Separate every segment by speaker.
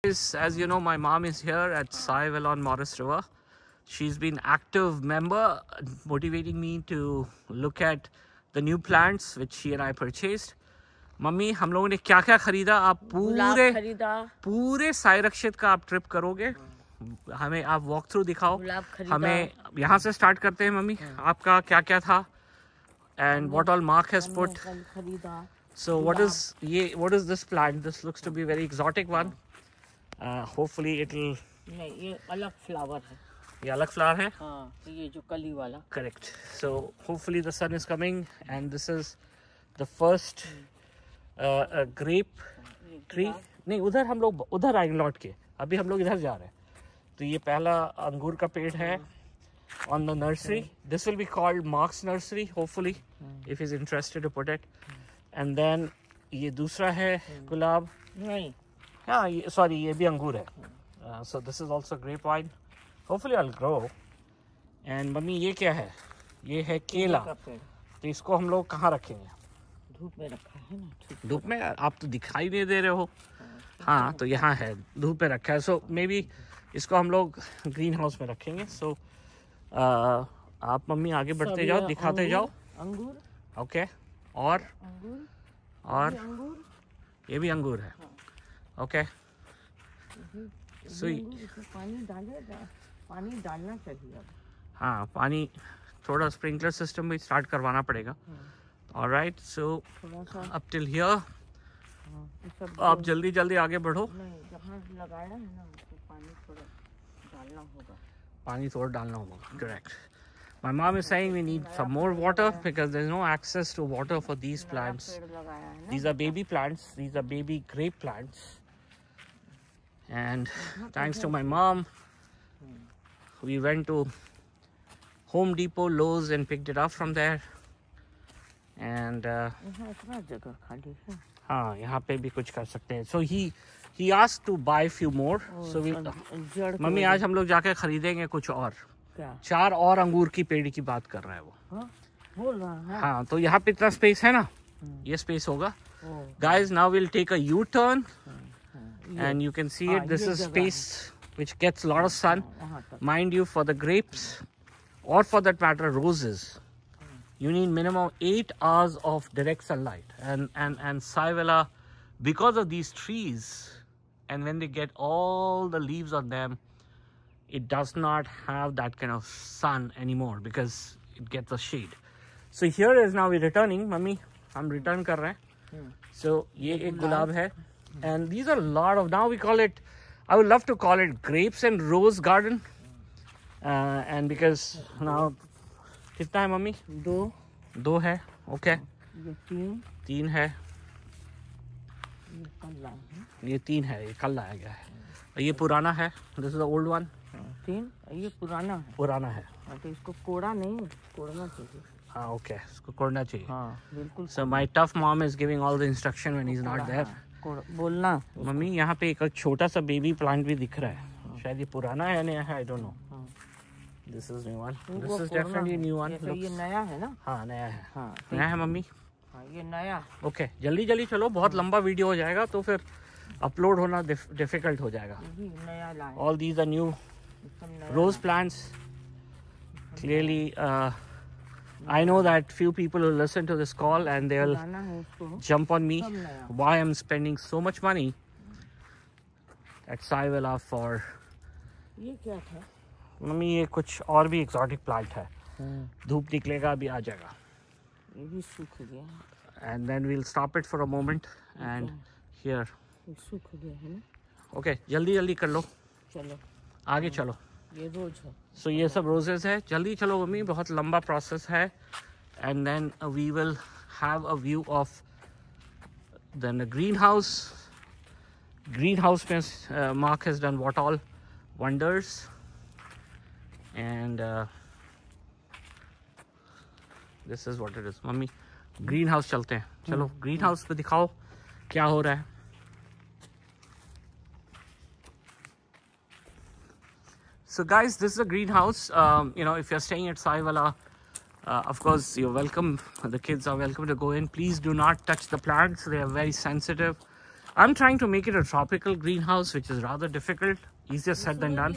Speaker 1: As you know, my mom is here at Sai Villa on Morris River. She's been active member, motivating me to look at the new plants which she and I purchased. Mummy, हम लोगों ने क्या क्या खरीदा? आप पूरे साई रक्षित का आप ट्रिप करोगे, हमें आप वॉक थ्रू दिखाओ. हमें यहाँ से स्टार्ट करते हैं मम्मी. आपका क्या क्या था and what all Mark has put. So what is this plant? This looks to be very exotic one. Hopefully it'll.
Speaker 2: नहीं, ये अलग फ्लावर है.
Speaker 1: ये अलग फ्लावर है.
Speaker 2: हाँ, ये जो कली वाला.
Speaker 1: Correct. So hopefully the sun is coming and this is the first grape tree. नहीं, उधर हम लोग उधर आएंगे लौट के. अभी हम लोग इधर जा रहे हैं. तो ये पहला अंगूर का पेड़ है on the nursery. This will be called Mark's nursery, hopefully, if he's interested to put it. And then ये दूसरा है गुलाब.
Speaker 2: नहीं.
Speaker 1: हाँ, sorry, ये भी अंगूर है. So this is also grapevine. Hopefully I'll grow. And mummy ये क्या है? ये है केला. तो इसको हम लोग कहाँ रखेंगे?
Speaker 2: धूप में रखा है ना.
Speaker 1: धूप में? आप तो दिखाई नहीं दे रहे हो. हाँ, तो यहाँ है, धूप में रखा है. So maybe इसको हम लोग ग्रीन हाउस में रखेंगे. So आप मम्मी आगे बढ़ते जाओ, दिखाते जाओ.
Speaker 2: अंगूर.
Speaker 1: ओके. और
Speaker 2: अंगूर.
Speaker 1: और
Speaker 2: अंगूर.
Speaker 1: ये भी अंगूर है. ओके. सो
Speaker 2: पानी डालना चाहिए.
Speaker 1: हाँ, पानी थोड़ा स्प्रिंकलर सिस्टम भी स्टार्ट करवाना पड़ेगा. Alright. So up till here आप जल्दी जल्दी आगे बढ़ो.
Speaker 2: जहाँ लगाया है ना पानी थोड़ा डालना होगा.
Speaker 1: पानी थोड़ा डालना होगा. Correct. My mom is saying we need some more water because there's no access to water for these plants. These are baby plants. These are baby grape plants. And thanks to my mom, we went to Home Depot, Lowe's and picked it up from there. And हाँ, यहाँ पे भी कुछ कर सकते हैं. So he asked to buy a few more. So we mummy आज हम लोग जाके खरीदेंगे कुछ और. 4 और अंगूर की पेड़ की बात कर रहा है वो.
Speaker 2: बोल रहा है.
Speaker 1: हाँ, तो यहाँ पे इतना स्पेस है ना, ये स्पेस होगा. Guys, now we'll take a U-turn and you can see it. This is space which gets a lot of sun. Mind you, for the grapes or for that matter roses, you need minimum 8 hours of direct sunlight. And Sai Villa, because of these trees, and when they get all the leaves on them, it does not have that kind of sun anymore because it gets a shade. So here is now we're returning. Mummy, हम return कर रहे हैं. So ये एक गुलाब है. And these are a lot of, now we call it, I would love to call it grapes and rose garden. And because now, कितना है mummy? 2 है. Okay.
Speaker 2: ये
Speaker 1: 3 है. ये 3 है. ये कल लाया गया है. ये पुराना है. This is the old one.
Speaker 2: 3. ये
Speaker 1: पुराना है.
Speaker 2: तो इसको कोड़ा नहीं, कोड़ना चाहिए.
Speaker 1: हाँ, ओके. इसको कोड़ना चाहिए.
Speaker 2: हाँ, बिल्कुल.
Speaker 1: So my tough mom is giving all the instruction when he's not there.
Speaker 2: बोलना.
Speaker 1: मम्मी यहाँ पे एक छोटा सा बेबी प्लांट भी दिख रहा है. शायद ये पुराना है या नया है, I don't know. This is new one. This is definitely a new one.
Speaker 2: ये नया है ना?
Speaker 1: हाँ, नया है.
Speaker 2: हाँ,
Speaker 1: नया है मम्मी.
Speaker 2: हाँ, ये नया.
Speaker 1: ओके, जल्दी चलो, बहुत लंबा वीडियो हो जाएगा तो फिर अपलोड होना डिफिकल्ट हो जाएगा.
Speaker 2: नया लाया.
Speaker 1: All these are new rose plants. Clearly, I know that few people will listen to this call and they'll jump on me why I'm spending so much money at Sai Villa for.
Speaker 2: ये क्या था?
Speaker 1: Mummy ये कुछ और भी exotic plant है. धूप निकलेगा अभी आ जाएगा.
Speaker 2: ये भी सूख गया.
Speaker 1: And then we'll stop it for a moment and here.
Speaker 2: ये सूख गया है ना?
Speaker 1: Okay, जल्दी कर लो.
Speaker 2: चलो.
Speaker 1: आगे चलो.
Speaker 2: ये रोज है.
Speaker 1: So ये सब roses है. जल्दी चलो मम्मी, बहुत लंबा process है. And then we will have a view of then the greenhouse. Greenhouse में Mark has done what all wonders. And this is what it is. Mummy greenhouse चलते हैं. चलो greenhouse पे दिखाओ क्या हो रहा है. So guys, this is a greenhouse. You know, if you're staying at Sai Villa, of course you're welcome. The kids are welcome to go in. Please do not touch the plants. They are very sensitive. I'm trying to make it a tropical greenhouse, which is rather difficult. Easier said than done.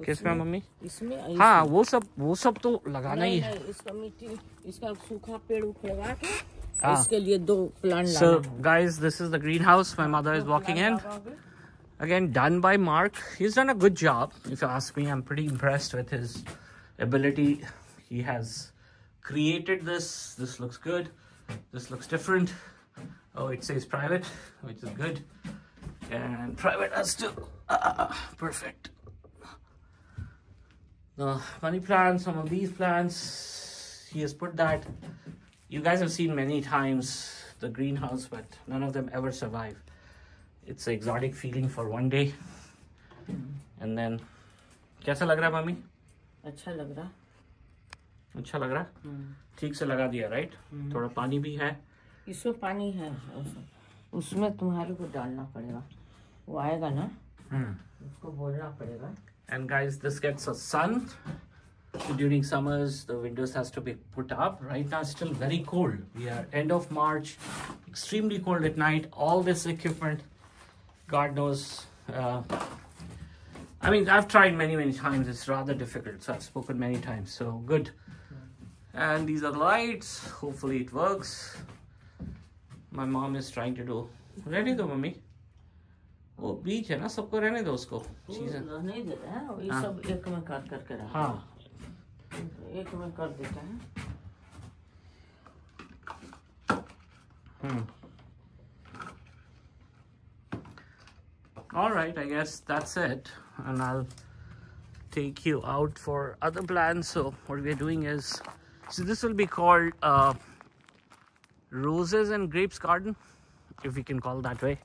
Speaker 1: किसमें mummy?
Speaker 2: इसमें
Speaker 1: हाँ वो सब तो लगाना ही है.
Speaker 2: इसका मिट्टी इसका सूखा पेड़ उखड़वा के इसके लिए 2 प्लांट लाना.
Speaker 1: So guys, this is the greenhouse my mother is walking in. Again, done by Mark. He's done a good job. If you ask me, I'm pretty impressed with his ability. He has created this. This looks good. This looks different. Oh, it says private, which is good. And private has to perfect. The money plants, some of these plants, he has put that. You guys have seen many times the greenhouse, but none of them ever survive. It's an exotic feeling for one day. And then, कैसा लग रहा है mummy?
Speaker 2: अच्छा लग रहा.
Speaker 1: अच्छा लग रहा? ठीक से लगा दिया, right? थोड़ा पानी भी है.
Speaker 2: इसमें पानी है, उसमें तुम्हारे को डालना पड़ेगा. वो आएगा ना, उसको बोलना पड़ेगा.
Speaker 1: And guys, this gets a sun. During summers, the windows has to be put up. Right now, it's still very cold. We are end of March, extremely cold at night. All this equipment, God knows. I mean, I've tried many times. It's rather difficult. So I've spoken many times. So good. And these are the lights. Hopefully it works. My mom is trying to do. Ready though, mommy? वो बीच है ना, सबको रहने दो उसको. चीजें
Speaker 2: नहीं देता है, ये सब एक में काट करके रखा.
Speaker 1: हाँ.
Speaker 2: एक में कर देता है.
Speaker 1: All right, I guess that's it, and I'll take you out for other plans. So what we're doing is, so this will be called Roses and Grapes Garden, if we can call it that way.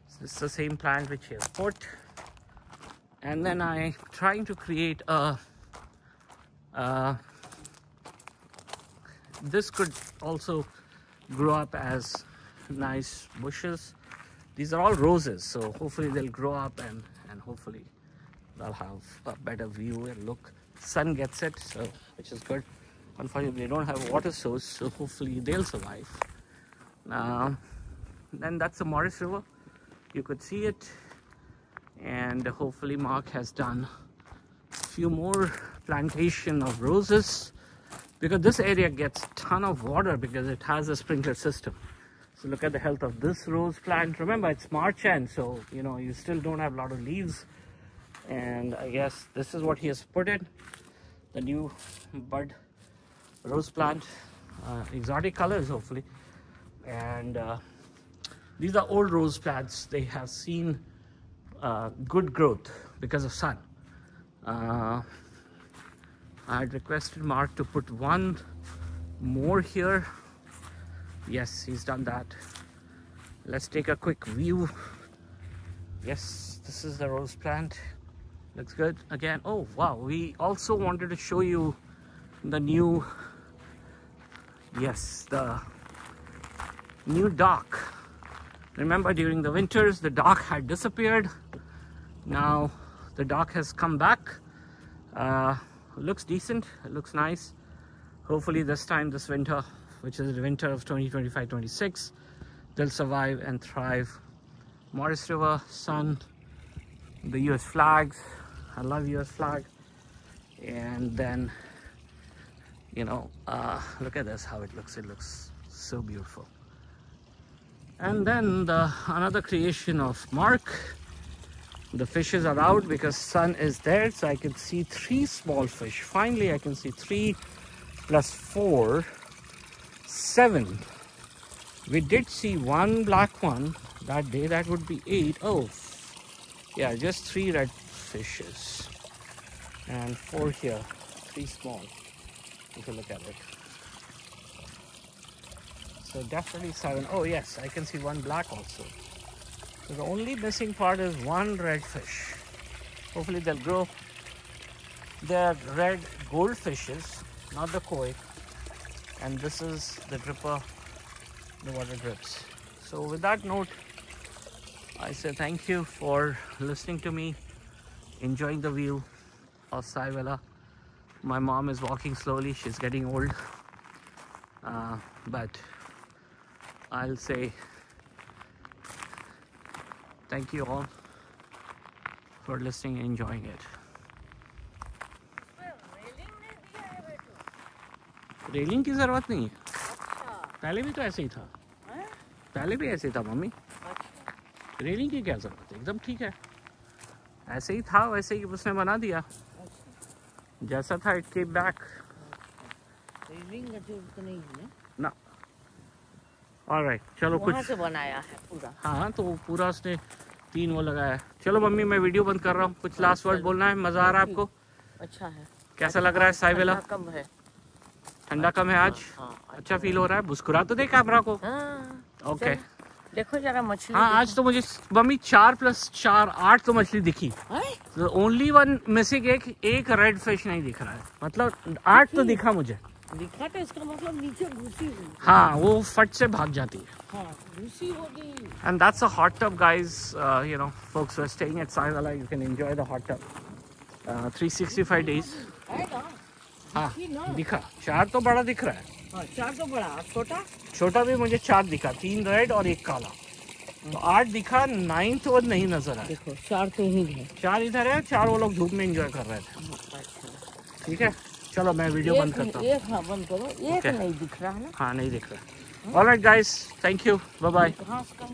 Speaker 1: So it's the same plant which he has put, and then I'm trying to create a this could also grow up as nice bushes. These are all roses, so hopefully they'll grow up and hopefully they'll have a better view and look. Sun gets it, so which is good. Unfortunately, they don't have a water source, so hopefully they'll survive. Then that's the Morris River. You could see it, and hopefully Mark has done a few more plantation of roses, because this area gets a ton of water because it has a sprinkler system. So look at the health of this rose plant. Remember, it's March end, so you know you still don't have a lot of leaves. And I guess this is what he has put in, the new bud rose plant, exotic colors hopefully. And these are old rose plants. They have seen good growth because of sun. I had requested Mark to put one more here. Yes, he's done that. Let's take a quick view. Yes, this is the rose plant. Looks good. Again, oh wow, we also wanted to show you the new, yes, the new dock. Remember, during the winters the dock had disappeared. Now the dock has come back. Looks decent, it looks nice. Hopefully this time, this winter, which is the winter of 2025-26, they'll survive and thrive. Morris River, sun, the US flags. I love US flag. And then, you know, look at this, how it looks. It looks so beautiful. And then another creation of Mark. The fishes are out because sun is there, so I can see 3 small fish. Finally, I can see 3 plus 4, 7. We did see 1 black one that day. That would be 8. Oh, yeah, just 3 red fishes and 4 here, 3 small. If you look at it, so definitely 7. Oh yes, I can see 1 black also. So the only missing part is 1 red fish. Hopefully they'll grow. They're red goldfishes, not the koi. And this is the dripper, the water drips. So with that note, I say thank you for listening to me, enjoying the view of Sai Villa. My mom is walking slowly, she's getting old. But I'll say Thank you all for listening and enjoying it. Railing की जरूरत नहीं है, पहले भी तो ऐसे ही था, पहले भी ऐसे ही था मम्मी, रेलिंग की क्या जरूरत है, एकदम ठीक है, ऐसे ही था वैसे ही उसने बना दिया, जैसा था इट केम बैक।
Speaker 2: रेलिंग की जरूरत नहीं है
Speaker 1: ना। ऑलराइट, चलो कुछ
Speaker 2: वहाँ से बनाया है पूरा।
Speaker 1: हाँ तो पूरा उसने 3 वो लगाया है। चलो मम्मी मैं वीडियो बंद कर रहा हूँ, कुछ लास्ट वर्ड बोलना है? मजा आ रहा है आपको?
Speaker 2: अच्छा है।
Speaker 1: कैसा लग रहा है साइबेला?
Speaker 2: कम है,
Speaker 1: ठंडा कम है आज? अच्छा फील हो रहा है? मुस्कुरा तो दे कैमरा को। ओके
Speaker 2: देखो जरा मछली।
Speaker 1: हाँ आज तो मुझे मम्मी 4 + 4 8 तो मछली दिखी, ओनली 1 मिसिंग, एक रेड फिश नहीं दिख रहा है, मतलब 8 तो दिखा मुझे।
Speaker 2: दिखा तो इसका मतलब नीचे घुसी हुई।
Speaker 1: हाँ वो फट से भाग जाती है।
Speaker 2: हाँ घुसी होगी।
Speaker 1: And that's a hot tub, guys. You know, folks who are staying at Saivela, you can enjoy the hot tub. 365 days. हाँ दिखा, 4 तो बड़ा दिख रहा है।
Speaker 2: हाँ 4 तो बड़ा, छोटा?
Speaker 1: छोटा भी मुझे 4 दिखा, 3 रेड और 1 काला, तो 8 दिखा, 9th वो नहीं नजर आया।
Speaker 2: देखो 4 तो ही है,
Speaker 1: 4 इधर है, 4 वो लोग धूप में एंजॉय कर रहे थे। ठीक है चलो मैं वीडियो बंद करता हूँ।
Speaker 2: एक हाँ बंद करो, एक नहीं दिख रहा है ना।
Speaker 1: हाँ नहीं दिख रहा। All right guys, thank you, bye bye.